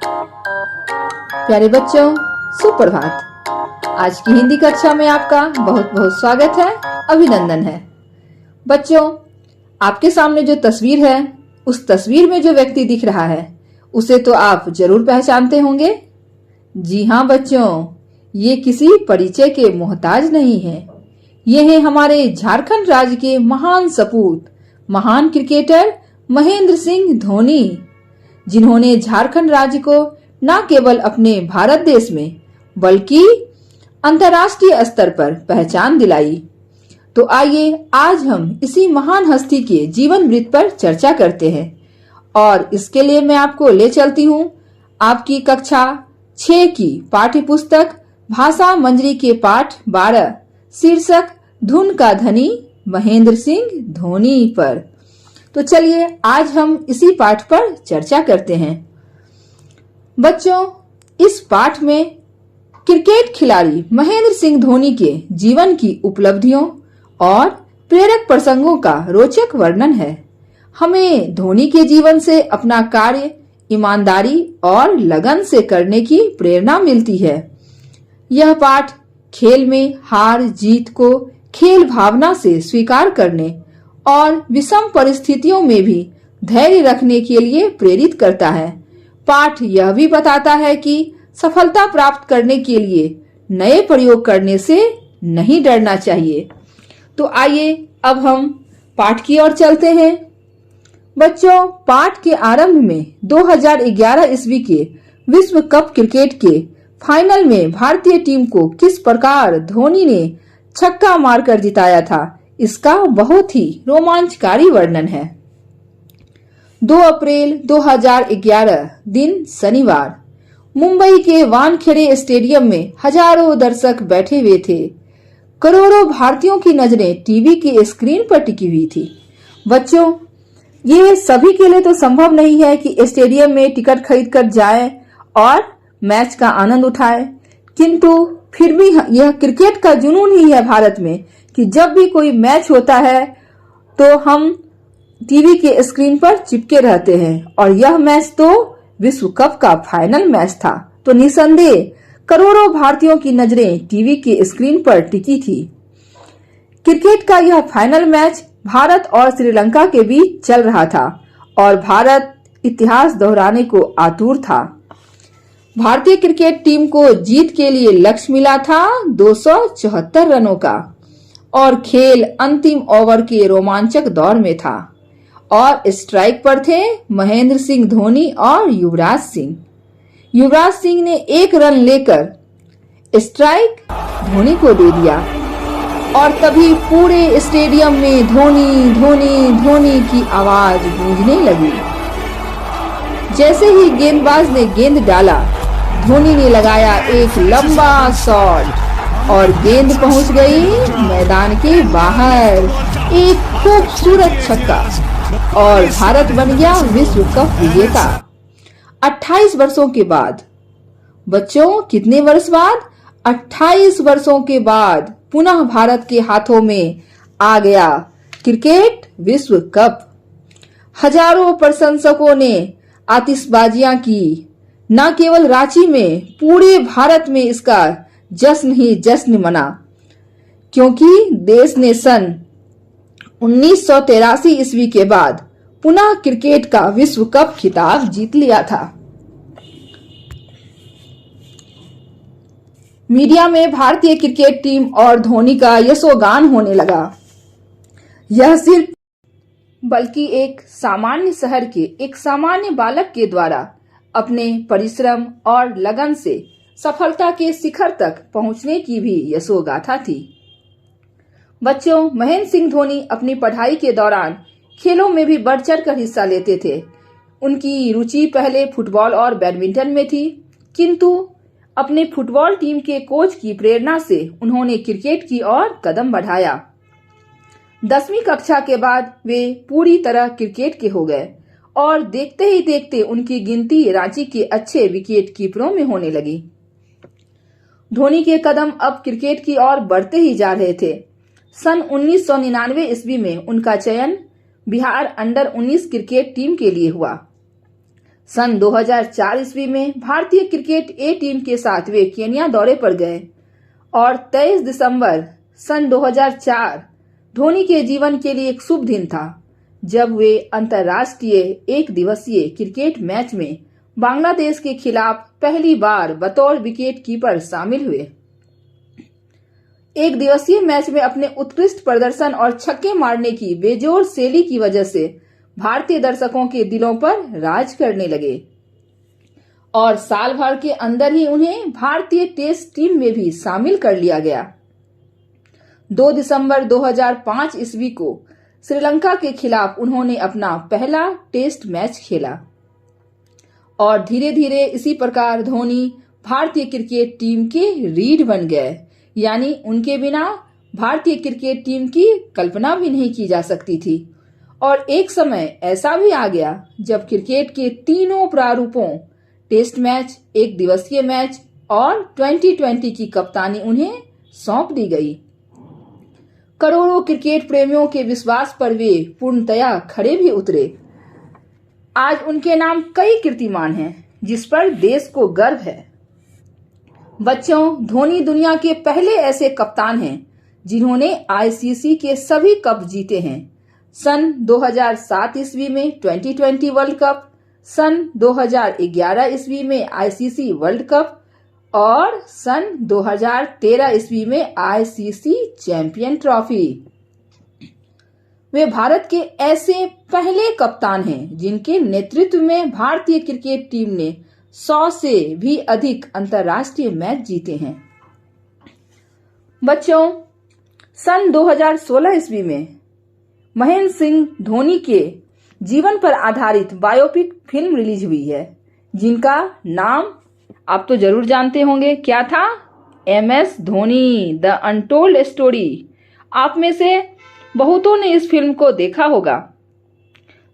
प्यारे बच्चों, सुप्रभात। आज की हिंदी कक्षा में आपका बहुत बहुत स्वागत है, अभिनंदन है। बच्चों, आपके सामने जो तस्वीर है, उस तस्वीर में जो व्यक्ति दिख रहा है, उसे तो आप जरूर पहचानते होंगे। जी हाँ बच्चों, ये किसी परिचय के मोहताज नहीं है। ये हैं हमारे झारखंड राज्य के महान सपूत, महान क्रिकेटर महेंद्र सिंह धोनी, जिन्होंने झारखंड राज्य को न केवल अपने भारत देश में बल्कि अंतर्राष्ट्रीय स्तर पर पहचान दिलाई। तो आइए आज हम इसी महान हस्ती के जीवन वृत्त पर चर्चा करते हैं, और इसके लिए मैं आपको ले चलती हूँ आपकी कक्षा 6 की पाठ्य पुस्तक भाषा मंजरी के पाठ 12 शीर्षक धुन का धनी महेंद्र सिंह धोनी पर। तो चलिए आज हम इसी पाठ पर चर्चा करते हैं। बच्चों, इस पाठ में क्रिकेट खिलाड़ी महेंद्र सिंह धोनी के जीवन की उपलब्धियों और प्रेरक प्रसंगों का रोचक वर्णन है। हमें धोनी के जीवन से अपना कार्य ईमानदारी और लगन से करने की प्रेरणा मिलती है। यह पाठ खेल में हार जीत को खेल भावना से स्वीकार करने और विषम परिस्थितियों में भी धैर्य रखने के लिए प्रेरित करता है। पाठ यह भी बताता है कि सफलता प्राप्त करने के लिए नए प्रयोग करने से नहीं डरना चाहिए। तो आइए अब हम पाठ की ओर चलते हैं। बच्चों, पाठ के आरंभ में 2011 ईस्वी के विश्व कप क्रिकेट के फाइनल में भारतीय टीम को किस प्रकार धोनी ने छक्का मारकर जिताया था, इसका बहुत ही रोमांचकारी वर्णन है। 2 अप्रैल 2011 दिन शनिवार, मुंबई के वानखेड़े स्टेडियम में हजारों दर्शक बैठे हुए थे। करोड़ों भारतीयों की नजरें टीवी के स्क्रीन पर टिकी हुई थी। बच्चों, ये सभी के लिए तो संभव नहीं है कि स्टेडियम में टिकट खरीद कर जाएं और मैच का आनंद उठाएं, किंतु फिर भी यह क्रिकेट का जुनून ही है भारत में कि जब भी कोई मैच होता है तो हम टीवी के स्क्रीन पर चिपके रहते हैं, और यह मैच तो विश्व कप का फाइनल मैच था। तो निसंदेह करोड़ों भारतीयों की नजरें टीवी के स्क्रीन पर टिकी थी। क्रिकेट का यह फाइनल मैच भारत और श्रीलंका के बीच चल रहा था और भारत इतिहास दोहराने को आतुर था। भारतीय क्रिकेट टीम को जीत के लिए लक्ष्य मिला था 274 रनों का, और खेल अंतिम ओवर के रोमांचक दौर में था, और स्ट्राइक पर थे महेंद्र सिंह धोनी और युवराज सिंह। युवराज सिंह ने 1 रन लेकर स्ट्राइक धोनी को दे दिया, और तभी पूरे स्टेडियम में धोनी धोनी धोनी की आवाज गूंजने लगी। जैसे ही गेंदबाज ने गेंद डाला, धोनी ने लगाया एक लंबा शॉट और गेंद पहुंच गई मैदान के बाहर। एक खूबसूरत छक्का, और भारत बन गया विश्व कप विजेता। 28 वर्षों के बाद, बच्चों कितने वर्ष बाद? 28 वर्षों के बाद पुनः भारत के हाथों में आ गया क्रिकेट विश्व कप। हजारों प्रशंसकों ने आतिशबाजियां की। न केवल रांची में, पूरे भारत में इसका जश्न ही जश्न मना, क्योंकि देश ने सन 1983 ईस्वी के बाद पुनः क्रिकेट का विश्व कप खिताब जीत लिया था। मीडिया में भारतीय क्रिकेट टीम और धोनी का यशोगान होने लगा। यह सिर्फ बल्कि एक सामान्य शहर के एक सामान्य बालक के द्वारा अपने परिश्रम और लगन से सफलता के शिखर तक पहुंचने की भी यशोगाथा थी। बच्चों, महेंद्र सिंह धोनी अपनी पढ़ाई के दौरान खेलों में भी बढ़ चढ़कर हिस्सा लेते थे। उनकी रुचि पहले फुटबॉल और बैडमिंटन में थी, किंतु अपने फुटबॉल टीम के कोच की प्रेरणा से उन्होंने क्रिकेट की ओर कदम बढ़ाया। 10वीं कक्षा के बाद वे पूरी तरह क्रिकेट के हो गए, और देखते ही देखते उनकी गिनती रांची के अच्छे विकेट कीपरों में होने लगी। धोनी के कदम अब क्रिकेट की ओर बढ़ते ही जा रहे थे। सन 1999 ईस्वी में उनका चयन बिहार अंडर 19 क्रिकेट टीम के लिए हुआ। सन 2004 ईस्वी में भारतीय क्रिकेट ए टीम के साथ वे केन्या दौरे पर गए और 23 दिसंबर सन 2004 धोनी के जीवन के लिए एक शुभ दिन था, जब वे अंतर्राष्ट्रीय एक दिवसीय क्रिकेट मैच में बांग्लादेश के खिलाफ पहली बार बतौर विकेट कीपर शामिल हुए। एक दिवसीय मैच में अपने उत्कृष्ट प्रदर्शन और छक्के मारने की बेजोड़ शैली की वजह से भारतीय दर्शकों के दिलों पर राज करने लगे और साल भर के अंदर ही उन्हें भारतीय टेस्ट टीम में भी शामिल कर लिया गया। 2 दिसंबर 2005 ईस्वी को श्रीलंका के खिलाफ उन्होंने अपना पहला टेस्ट मैच खेला और धीरे धीरे इसी प्रकार धोनी भारतीय क्रिकेट टीम के रीढ़ बन गए, यानी उनके बिना भारतीय क्रिकेट टीम की कल्पना भी नहीं की जा सकती थी। और एक समय ऐसा भी आ गया जब क्रिकेट के तीनों प्रारूपों टेस्ट मैच, एक दिवसीय मैच और 2020 की कप्तानी उन्हें सौंप दी गई। करोड़ों क्रिकेट प्रेमियों के विश्वास पर वे पूर्णतया खड़े भी उतरे। आज उनके नाम कई कीर्तिमान हैं जिस पर देश को गर्व है। बच्चों, धोनी दुनिया के पहले ऐसे कप्तान हैं जिन्होंने आईसीसी के सभी कप जीते हैं। सन 2007 ईस्वी में 2020 वर्ल्ड कप, सन 2011 ईस्वी में आईसीसी वर्ल्ड कप और सन 2013 ईस्वी में आईसीसी चैंपियन ट्रॉफी। वे भारत के ऐसे पहले कप्तान हैं जिनके नेतृत्व में भारतीय क्रिकेट टीम ने 100 से भी अधिक अंतर्राष्ट्रीय मैच जीते हैं। बच्चों, सन 2016 ईस्वी में महेंद्र सिंह धोनी के जीवन पर आधारित बायोपिक फिल्म रिलीज हुई है, जिनका नाम आप तो जरूर जानते होंगे, क्या था? MS Dhoni the untold story. आप में से बहुतों ने इस फिल्म को देखा होगा।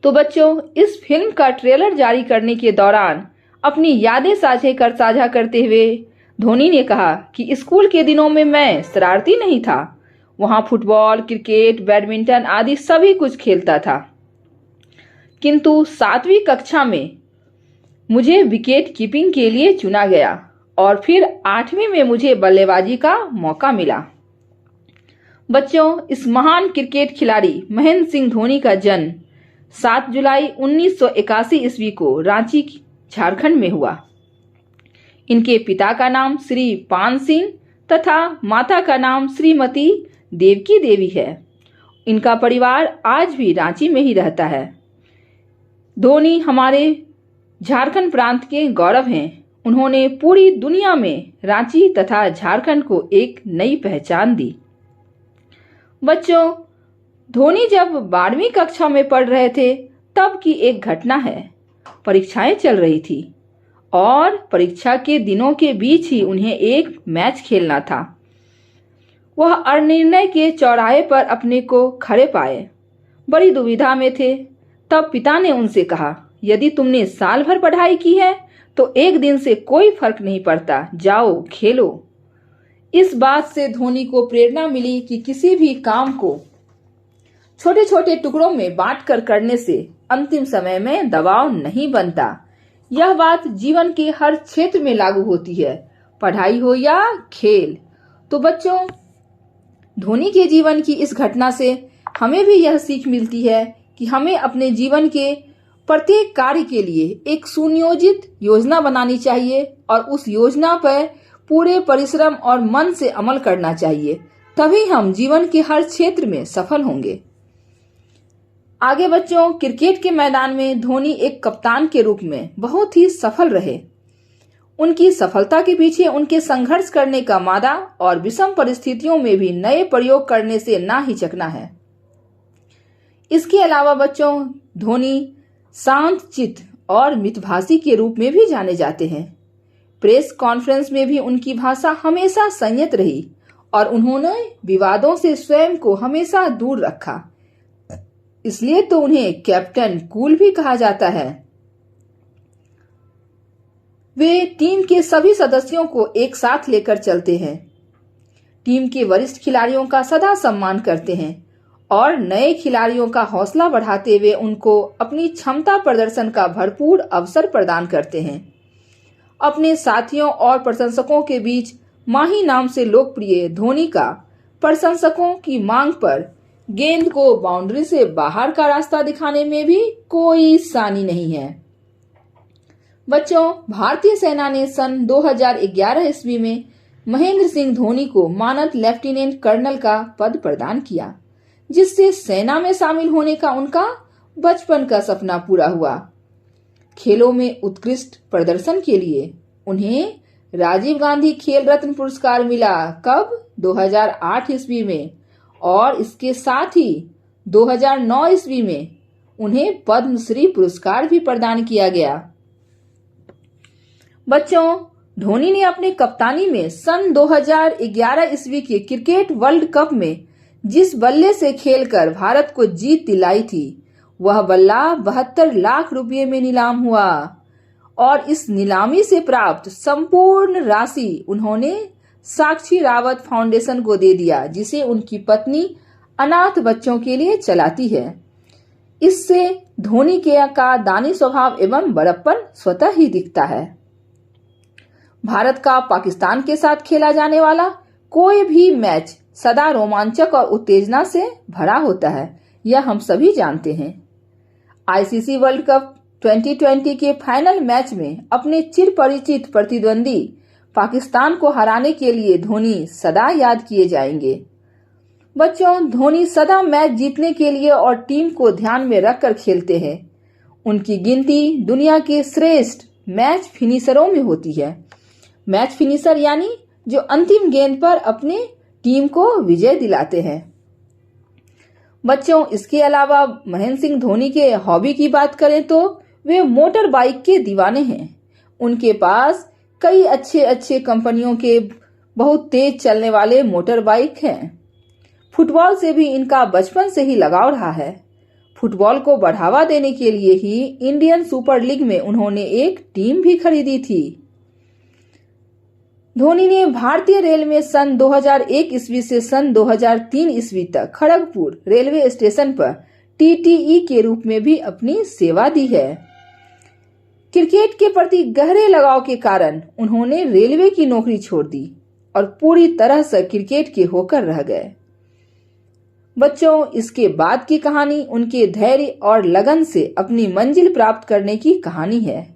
तो बच्चों, इस फिल्म का ट्रेलर जारी करने के दौरान अपनी यादें साझा करते हुए धोनी ने कहा कि स्कूल के दिनों में मैं शरारती नहीं था। वहां फुटबॉल, क्रिकेट, बैडमिंटन आदि सभी कुछ खेलता था, किंतु 7वीं कक्षा में मुझे विकेट कीपिंग के लिए चुना गया और फिर 8वीं में मुझे बल्लेबाजी का मौका मिला। बच्चों, इस महान क्रिकेट खिलाड़ी महेंद्र सिंह धोनी का जन्म 7 जुलाई 1981 ईस्वी को रांची, झारखंड में हुआ। इनके पिता का नाम श्री पान सिंह तथा माता का नाम श्रीमती देवकी देवी है। इनका परिवार आज भी रांची में ही रहता है। धोनी हमारे झारखंड प्रांत के गौरव हैं। उन्होंने पूरी दुनिया में रांची तथा झारखंड को एक नई पहचान दी। बच्चों, धोनी जब 12वीं कक्षा में पढ़ रहे थे तब की एक घटना है। परीक्षाएं चल रही थी और परीक्षा के दिनों के बीच ही उन्हें एक मैच खेलना था। वह अनिर्णय के चौराहे पर अपने को खड़े पाए, बड़ी दुविधा में थे। तब पिता ने उनसे कहा, यदि तुमने साल भर पढ़ाई की है तो एक दिन से कोई फर्क नहीं पड़ता, जाओ खेलो। इस बात से धोनी को प्रेरणा मिली कि किसी भी काम को छोटे छोटे टुकड़ों में बांटकर करने से अंतिम समय में दबाव नहीं बनता। यह बात जीवन के हर क्षेत्र में लागू होती है, पढ़ाई हो या खेल। तो बच्चों, धोनी के जीवन की इस घटना से हमें भी यह सीख मिलती है कि हमें अपने जीवन के प्रत्येक कार्य के लिए एक सुनियोजित योजना बनानी चाहिए और उस योजना पर पूरे परिश्रम और मन से अमल करना चाहिए। तभी हम जीवन के हर क्षेत्र में सफल होंगे। आगे बच्चों, क्रिकेट के मैदान में धोनी एक कप्तान के रूप में बहुत ही सफल रहे। उनकी सफलता के पीछे उनके संघर्ष करने का मादा और विषम परिस्थितियों में भी नए प्रयोग करने से ना हिचकना है। इसके अलावा बच्चों, धोनी शांत चित्त और मितभाषी के रूप में भी जाने जाते हैं। प्रेस कॉन्फ्रेंस में भी उनकी भाषा हमेशा संयत रही और उन्होंने विवादों से स्वयं को हमेशा दूर रखा। इसलिए तो उन्हें कैप्टन कूल भी कहा जाता है। वे टीम के सभी सदस्यों को एक साथ लेकर चलते हैं, टीम के वरिष्ठ खिलाड़ियों का सदा सम्मान करते हैं और नए खिलाड़ियों का हौसला बढ़ाते हुए उनको अपनी क्षमता प्रदर्शन का भरपूर अवसर प्रदान करते हैं। अपने साथियों और प्रशंसकों के बीच माही नाम से लोकप्रिय धोनी का प्रशंसकों की मांग पर गेंद को बाउंड्री से बाहर का रास्ता दिखाने में भी कोई सानी नहीं है। बच्चों, भारतीय सेना ने सन 2011 ईस्वी में महेंद्र सिंह धोनी को मानद लेफ्टिनेंट कर्नल का पद प्रदान किया, जिससे सेना में शामिल होने का उनका बचपन का सपना पूरा हुआ। खेलों में उत्कृष्ट प्रदर्शन के लिए उन्हें राजीव गांधी खेल रत्न पुरस्कार मिला। कब? 2008 ईस्वी में। और इसके साथ ही 2009 ईस्वी में उन्हें पद्मश्री पुरस्कार भी प्रदान किया गया। बच्चों, धोनी ने अपने कप्तानी में सन 2011 ईस्वी के क्रिकेट वर्ल्ड कप में जिस बल्ले से खेलकर भारत को जीत दिलाई थी, वह बल्ला 72 लाख रुपए में नीलाम हुआ और इस नीलामी से प्राप्त संपूर्ण राशि उन्होंने साक्षी रावत फाउंडेशन को दे दिया, जिसे उनकी पत्नी अनाथ बच्चों के लिए चलाती है। इससे धोनी के का दानी स्वभाव एवं बड़प्पन स्वतः ही दिखता है। भारत का पाकिस्तान के साथ खेला जाने वाला कोई भी मैच सदा रोमांचक और उत्तेजना से भरा होता है, यह हम सभी जानते हैं। आईसीसी वर्ल्ड कप 2020 के फाइनल मैच में अपने चिर परिचित प्रतिद्वंदी पाकिस्तान को हराने के लिए धोनी सदा याद किए जाएंगे। बच्चों, धोनी सदा मैच जीतने के लिए और टीम को ध्यान में रखकर खेलते हैं। उनकी गिनती दुनिया के श्रेष्ठ मैच फिनिशरों में होती है। मैच फिनिशर यानी जो अंतिम गेंद पर अपने टीम को विजय दिलाते हैं। बच्चों, इसके अलावा महेंद्र सिंह धोनी के हॉबी की बात करें तो वे मोटर बाइक के दीवाने हैं। उनके पास कई अच्छे कंपनियों के बहुत तेज चलने वाले मोटर बाइक हैं। फुटबॉल से भी इनका बचपन से ही लगाव रहा है। फुटबॉल को बढ़ावा देने के लिए ही इंडियन सुपर लीग में उन्होंने एक टीम भी खरीदी थी। धोनी ने भारतीय रेल में सन 2001 ईस्वी से सन 2003 ईस्वी तक खड़गपुर रेलवे स्टेशन पर टीटीई के रूप में भी अपनी सेवा दी है। क्रिकेट के प्रति गहरे लगाव के कारण उन्होंने रेलवे की नौकरी छोड़ दी और पूरी तरह से क्रिकेट के होकर रह गए। बच्चों, इसके बाद की कहानी उनके धैर्य और लगन से अपनी मंजिल प्राप्त करने की कहानी है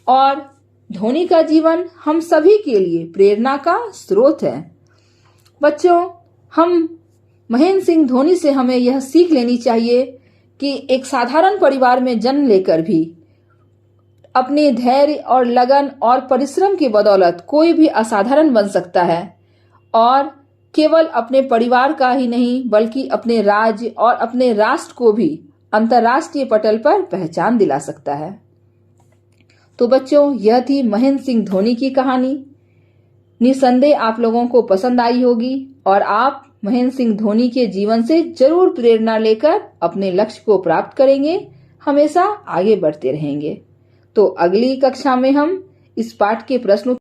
और धोनी का जीवन हम सभी के लिए प्रेरणा का स्रोत है। बच्चों, हम महेंद्र सिंह धोनी से हमें यह सीख लेनी चाहिए कि एक साधारण परिवार में जन्म लेकर भी अपने धैर्य और लगन और परिश्रम की बदौलत कोई भी असाधारण बन सकता है और केवल अपने परिवार का ही नहीं बल्कि अपने राज्य और अपने राष्ट्र को भी अंतर्राष्ट्रीय पटल पर पहचान दिला सकता है। तो बच्चों, यह थी महेंद्र सिंह धोनी की कहानी। निसंदेह आप लोगों को पसंद आई होगी और आप महेंद्र सिंह धोनी के जीवन से जरूर प्रेरणा लेकर अपने लक्ष्य को प्राप्त करेंगे, हमेशा आगे बढ़ते रहेंगे। तो अगली कक्षा में हम इस पाठ के प्रश्नों